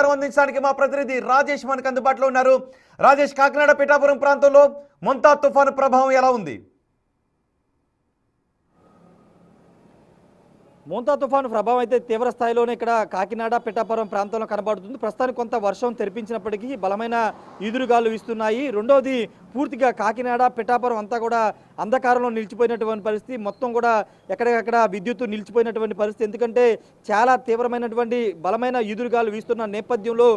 సమాచారం అందించడానికి మా ప్రతినిధి రాజేష్ మనకు అందుబాటులో ఉన్నారు. రాజేష్, కాకినాడ పిఠాపురం ప్రాంతంలో మొంతా తుఫాను ప్రభావం ఎలా ఉంది? మోంతా తుఫాను ప్రభావం అయితే తీవ్ర స్థాయిలోనే ఇక్కడ కాకినాడ పిఠాపురం ప్రాంతంలో కనబడుతుంది. ప్రస్తుతానికి కొంత వర్షం తెరిపించినప్పటికీ బలమైన ఈదురుగాలు వీస్తున్నాయి. రెండోది పూర్తిగా కాకినాడ పిఠాపురం అంతా కూడా అంధకారంలో నిలిచిపోయినటువంటి పరిస్థితి, మొత్తం కూడా ఎక్కడికక్కడ విద్యుత్తు నిలిచిపోయినటువంటి పరిస్థితి. ఎందుకంటే చాలా తీవ్రమైనటువంటి బలమైన ఈదురుగాలు వీస్తున్న నేపథ్యంలో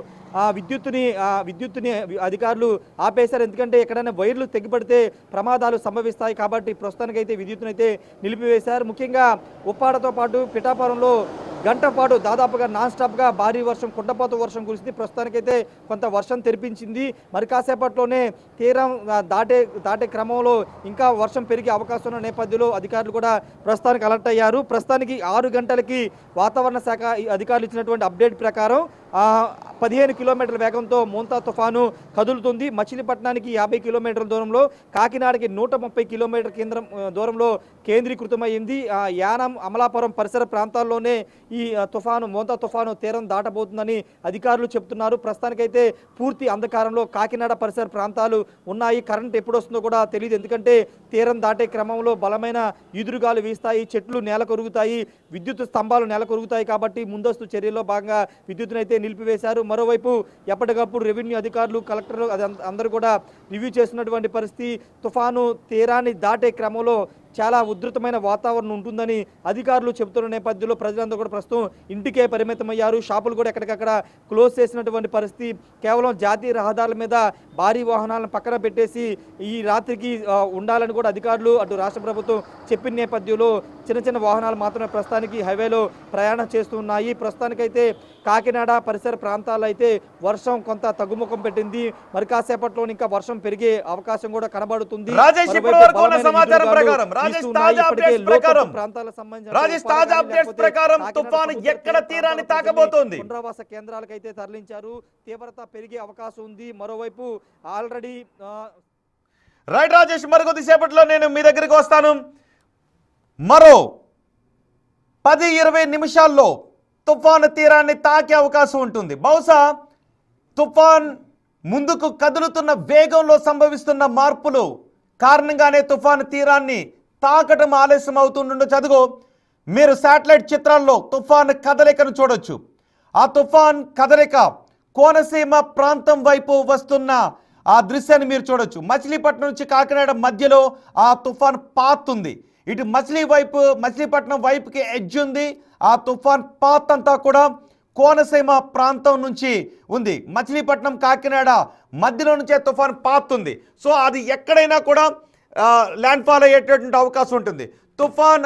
విద్యుత్తుని అధికారులు ఆపేశారు. ఎందుకంటే ఎక్కడైనా వైర్లు తెగిపడితే ప్రమాదాలు సంభవిస్తాయి కాబట్టి ప్రస్తుతానికైతే విద్యుత్తును అయితే నిలిపివేశారు. ముఖ్యంగా ఉప్పాడతో పాటు పిఠాపురంలో గంట పాటు దాదాపుగా నాన్ స్టాప్గా భారీ వర్షం, కుండపోత వర్షం కురిసింది. ప్రస్తుతానికైతే కొంత వర్షం తెరిపించింది. మరి కాసేపట్లోనే తీరం దాటే క్రమంలో ఇంకా వర్షం పెరిగే అవకాశం ఉన్న నేపథ్యంలో అధికారులు కూడా ప్రస్తుతానికి అలర్ట్ అయ్యారు. ప్రస్తుతానికి 6 గంటలకి వాతావరణ శాఖ అధికారులు ఇచ్చినటువంటి అప్డేట్ ప్రకారం 15 కిలోమీటర్ల వేగంతో మోంతా తుఫాను కదులుతుంది. మచిలీపట్నానికి 50 కిలోమీటర్ల దూరంలో, కాకినాడకి 130 కిలోమీటర్ల దూరంలో కేంద్రీకృతమైంది. యానం, అమలాపురం పరిసర ప్రాంతాల్లోనే ఈ మోంతా తుఫాను తీరం దాటబోతుందని అధికారులు చెప్తున్నారు. ప్రస్తుతానికైతే పూర్తి అంధకారంలో కాకినాడ పరిసర ప్రాంతాలు ఉన్నాయి. కరెంట్ ఎప్పుడు వస్తుందో కూడా తెలియదు. ఎందుకంటే తీరం దాటే క్రమంలో బలమైన ఈదురుగాలు వీస్తాయి, చెట్లు నేల కొరుగుతాయి, విద్యుత్ స్తంభాలు నేల కొరుగుతాయి. కాబట్టి ముందస్తు చర్యల్లో భాగంగా విద్యుత్తునైతే నిలిపివేశారు. మరోవైపు ఎప్పటికప్పుడు రెవెన్యూ అధికారులు, కలెక్టర్లు అందరూ కూడా రివ్యూ చేస్తున్నటువంటి పరిస్థితి. తుఫాను తీరాన్ని దాటే క్రమంలో చాలా ఉధృతమైన వాతావరణం ఉంటుందని అధికారులు చెబుతున్న నేపథ్యంలో ప్రజలందరూ కూడా ప్రస్తుతం ఇంటికే పరిమితమయ్యారు. షాపులు కూడా ఎక్కడికక్కడ క్లోజ్ చేసినటువంటి పరిస్థితి. కేవలం జాతీయ రహదారుల మీద భారీ వాహనాలను పక్కన పెట్టేసి ఈ రాత్రికి ఉండాలని కూడా అధికారులు అటు రాష్ట్ర ప్రభుత్వం చెప్పిన నేపథ్యంలో చిన్న వాహనాలు మాత్రమే ప్రస్తుతానికి హైవేలో ప్రయాణం చేస్తున్నాయి. ప్రస్తుతానికైతే కాకినాడ పరిసర ప్రాంతాల్లో అయితే వర్షం కొంత తగ్గుముఖం పెట్టింది. మరి కాసేపట్లో ఇంకా వర్షం పెరిగే అవకాశం కూడా కనబడుతుంది. పునరావాస కేంద్రాలకైతే తరలించారు. తీవ్రత పెరిగే అవకాశం ఉంది. మరోవైపు ఆల్రెడీ రైట్ రాజేష్, మరికొద్ది సేపట్లో నేను మీ దగ్గరికి వస్తాను. మరో 10-20 నిమిషాల్లో తుఫాను తీరాన్ని తాకే అవకాశం ఉంటుంది. బహుశా తుఫాన్ ముందుకు కదులుతున్న వేగంలో సంభవిస్తున్న మార్పులు కారణంగానే తుఫాను తీరాన్ని తాకటం ఆలస్యం అవుతుండొచ్చు. అదిగో మీరు శాటిలైట్ చిత్రాల్లో తుఫాను కదలికను చూడొచ్చు. ఆ తుఫాన్ కదలిక కోనసీమ ప్రాంతం వైపు వస్తున్న ఆ దృశ్యాన్ని మీరు చూడొచ్చు. మచిలీపట్నం నుంచి కాకినాడ మధ్యలో ఆ తుఫాన్ పాత్ ఉంది. ఇటు మచిలీపట్నం వైపుకి ఎడ్జ్ ఉంది. ఆ తుఫాన్ పాత్ అంతా కూడా కోనసీమ ప్రాంతం నుంచి ఉంది. మచిలీపట్నం కాకినాడ మధ్యలో నుంచే తుఫాన్ పాత్ ఉంది. సో అది ఎక్కడైనా కూడా ల్యాండ్ఫాల్ అయ్యేటటువంటి అవకాశం ఉంటుంది. తుఫాన్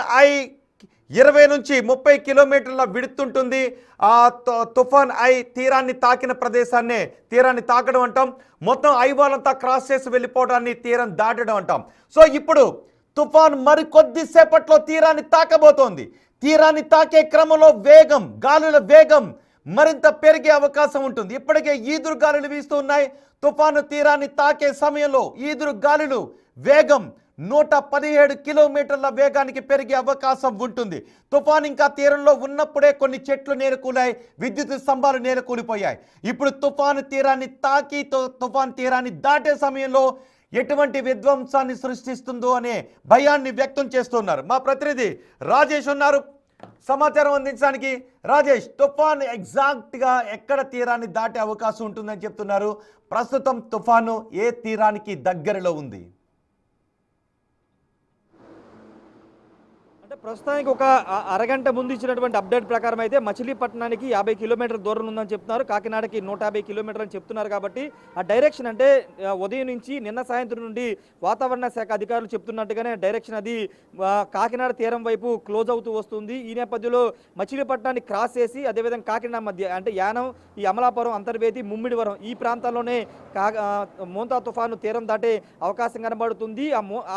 20 నుంచి 30 కిలోమీటర్ల విడుతుంటుంది. ఆ తుఫాన్ తీరాన్ని తాకిన ప్రదేశాన్నే తీరాన్ని తాకడం అంటాం. మొత్తం వాళ్ళంతా క్రాస్ చేసి వెళ్ళిపోవడాన్ని తీరం దాటడం అంటాం. సో ఇప్పుడు తుఫాన్ మరికొద్దిసేపట్లో తీరాన్ని తాకబోతోంది. తీరాన్ని తాకే క్రమంలో గాలుల వేగం మరింత పెరిగే అవకాశం ఉంటుంది. ఇప్పటికే ఈదురు గాలులు వీస్తూ ఉన్నాయి. తుఫాను తీరాన్ని తాకే సమయంలో ఈదురు గాలులు వేగం 117 కిలోమీటర్ల వేగానికి పెరిగే అవకాశం ఉంటుంది. తుఫాన్ ఇంకా తీరంలో ఉన్నప్పుడే కొన్ని చెట్లు నేలకూలాయి, విద్యుత్ స్తంభాలు నేలకూలిపోయాయి. ఇప్పుడు తుఫాను తీరాన్ని తాకి తుఫాన్ తీరాన్ని దాటే సమయంలో ఎటువంటి విధ్వంసాన్ని సృష్టిస్తుందో అనే భయాన్ని వ్యక్తం చేస్తున్నారు. మా ప్రతినిధి రాజేష్ ఉన్నారు సమాచారం అందించడానికి. రాజేష్, తుఫాన్ ఎగ్జాక్ట్గా ఎక్కడ తీరాన్ని దాటే అవకాశం ఉంటుందని చెప్తున్నారు? ప్రస్తుతం తుఫాను ఏ తీరానికి దగ్గరలో ఉంది? ప్రస్తుతానికి ఒక అరగంట ముందు ఇచ్చినటువంటి అప్డేట్ ప్రకారం అయితే మచిలీపట్నానికి 50 కిలోమీటర్ల దూరం ఉందని చెప్తున్నారు. కాకినాడకి 150 కిలోమీటర్లు అని చెప్తున్నారు. కాబట్టి ఆ డైరెక్షన్ అంటే ఉదయం నుంచి నిన్న సాయంత్రం నుండి వాతావరణ శాఖ అధికారులు చెప్తున్నట్టుగానే డైరెక్షన్ అది కాకినాడ తీరం వైపు క్లోజ్ అవుతూ వస్తుంది. ఈ నేపథ్యంలో మచిలీపట్నాన్ని క్రాస్ చేసి అదేవిధంగా కాకినాడ మధ్య అంటే యానం, ఈ అమలాపురం, అంతర్వేది, ముమ్మిడివరం ఈ ప్రాంతాల్లోనే మోంతా తుఫాను తీరం దాటే అవకాశం కనబడుతుంది.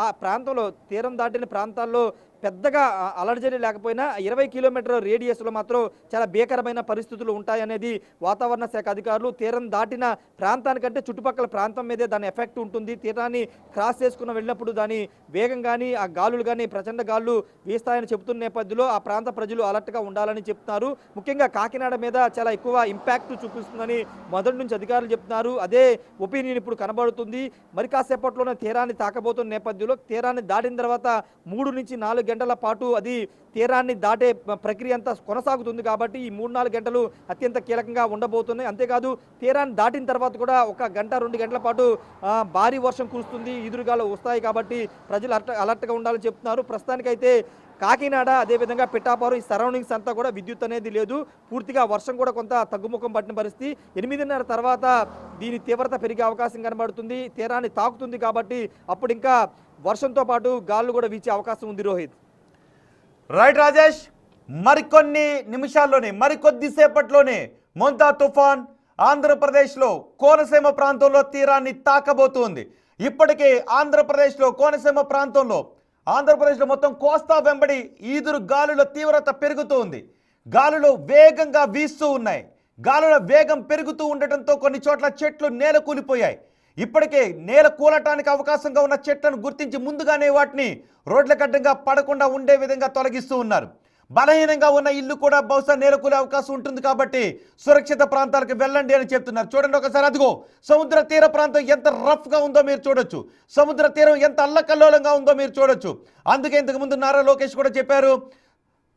ఆ ప్రాంతంలో తీరం దాటిన ప్రాంతాల్లో పెద్దగా అలర్జరీ లేకపోయినా 20 కిలోమీటర్ల రేడియస్లో మాత్రం చాలా భీకరమైన పరిస్థితులు ఉంటాయనేది వాతావరణ శాఖ అధికారులు. తీరం దాటిన ప్రాంతానికంటే చుట్టుపక్కల ప్రాంతం మీదే దాని ఎఫెక్ట్ ఉంటుంది. తీరాన్ని క్రాస్ చేసుకుని వెళ్ళినప్పుడు దాని వేగం కానీ ఆ గాలులు కానీ ప్రచండ గాలులు వీస్తాయని చెబుతున్న నేపథ్యంలో ఆ ప్రాంత ప్రజలు అలర్ట్గా ఉండాలని చెప్తున్నారు. ముఖ్యంగా కాకినాడ మీద చాలా ఎక్కువ ఇంపాక్ట్ చూపిస్తుందని మొదటి నుంచి అధికారులు చెప్తున్నారు. అదే ఒపీనియన్ ఇప్పుడు కనబడుతుంది. మరి కాసేపట్లోనే తీరాన్ని తాకబోతున్న నేపథ్యంలో తీరాన్ని దాటిన తర్వాత 3 నుంచి 4 గంటల పాటు అది తీరాన్ని దాటే ప్రక్రియ అంతా కొనసాగుతుంది. కాబట్టి ఈ 3-4 గంటలు అత్యంత కీలకంగా ఉండబోతున్నాయి. అంతేకాదు తీరాన్ని దాటిన తర్వాత కూడా 1 గంట 2 గంటల పాటు భారీ వర్షం కురుస్తుంది, ఈదురుగాలు వస్తాయి. కాబట్టి ప్రజలు అలర్ట్గా ఉండాలని చెప్తున్నారు. ప్రస్తుతానికైతే కాకినాడ అదేవిధంగా పిఠాపురం ఈ సరౌండింగ్స్ అంతా కూడా విద్యుత్ అనేది లేదు. పూర్తిగా వర్షం కూడా కొంత తగ్గుముఖం పట్టిన పరిస్థితి. 8:30 తర్వాత దీని తీవ్రత పెరిగే అవకాశం కనబడుతుంది. తీరాన్ని తాకుతుంది కాబట్టి అప్పుడు ఇంకా వర్షంతో పాటు గాలులు కూడా వీచే అవకాశం ఉంది. రోహిత్, రైట్ రాజేష్, మరికొన్ని నిమిషాల్లోనే మరికొద్దిసేపట్లోనే మొంతా తుఫాన్ ఆంధ్రప్రదేశ్లో కోనసీమ ప్రాంతంలో తీరాన్ని తాకబోతోంది. ఇప్పటికే ఆంధ్రప్రదేశ్లో కోనసీమ ప్రాంతంలో ఆంధ్రప్రదేశ్లో మొత్తం కోస్తా వెంబడి ఈదురు గాలుల తీవ్రత పెరుగుతోంది. గాలులు వేగంగా వీస్తూ ఉన్నాయి. గాలుల వేగం పెరుగుతూ ఉండటంతో కొన్ని చోట్ల చెట్లు నేల కూలిపోయాయి. ఇప్పటికే నేల కూలటానికి అవకాశంగా ఉన్న చెట్లను గుర్తించి ముందుగానే వాటిని రోడ్ల గడ్డంగా పడకుండా ఉండే విధంగా తొలగిస్తూ ఉన్నారు. బలహీనంగా ఉన్న ఇల్లు కూడా బహుశా నేలకూలే అవకాశం ఉంటుంది. కాబట్టి సురక్షిత ప్రాంతాలకు వెళ్ళండి అని చెప్తున్నారు. చూడండి ఒకసారి, అదిగో సముద్ర తీర ప్రాంతం ఎంత రఫ్గా ఉందో మీరు చూడొచ్చు. సముద్ర తీరం ఎంత అల్లకల్లోలంగా ఉందో మీరు చూడొచ్చు. అందుకే ఇంతకుముందు నారా లోకేష్ కూడా చెప్పారు,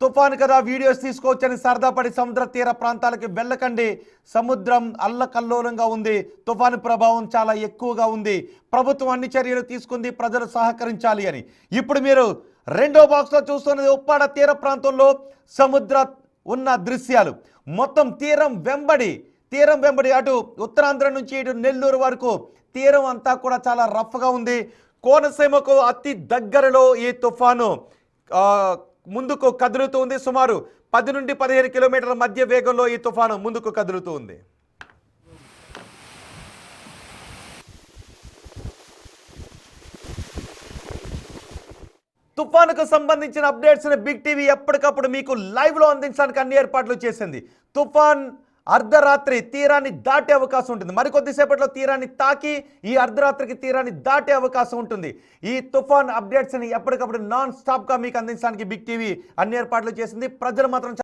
తుఫాను కదా వీడియోస్ తీసుకోవచ్చని. సరదా పడి సముద్ర తీర ప్రాంతాలకు వెళ్ళకండి, సముద్రం అల్లకల్లోలంగా ఉంది, తుఫాను ప్రభావం చాలా ఎక్కువగా ఉంది, ప్రభుత్వం అన్ని చర్యలు తీసుకుంది, ప్రజలు సహకరించాలి అని. ఇప్పుడు మీరు రెండో బాక్స్లో చూస్తున్నది ఉప్పాడ తీర ప్రాంతంలో సముద్ర ఉన్న దృశ్యాలు. మొత్తం తీరం వెంబడి అటు ఉత్తరాంధ్ర నుంచి ఇటు నెల్లూరు వరకు తీరం అంతా కూడా చాలా రఫ్గా ఉంది. కోనసీమకు అతి దగ్గరలో ఈ తుఫాను ముందుకు కదులుతూ ఉంది. సుమారు 10 నుండి 15 కిలోమీటర్ల మధ్య వేగంలో ఈ తుఫాను ముందుకు కదులుతూ ఉంది. తుఫానుకు సంబంధించిన అప్డేట్స్ని బిగ్ టీవీ ఎప్పటికప్పుడు మీకు లైవ్లో అందించడానికి అన్ని ఏర్పాట్లు చేసింది. తుఫాన్ అర్ధరాత్రి తీరాన్ని దాటే అవకాశం ఉంటుంది. మరికొద్దిసేపట్లో తీరాన్ని తాకి ఈ అర్ధరాత్రికి తీరాన్ని దాటే అవకాశం ఉంటుంది. ఈ తుఫాన్ అప్డేట్స్ని ఎప్పటికప్పుడు నాన్ స్టాప్గా మీకు అందించడానికి బిగ్ టీవీ అన్ని ఏర్పాట్లు చేసింది. ప్రజలు మాత్రం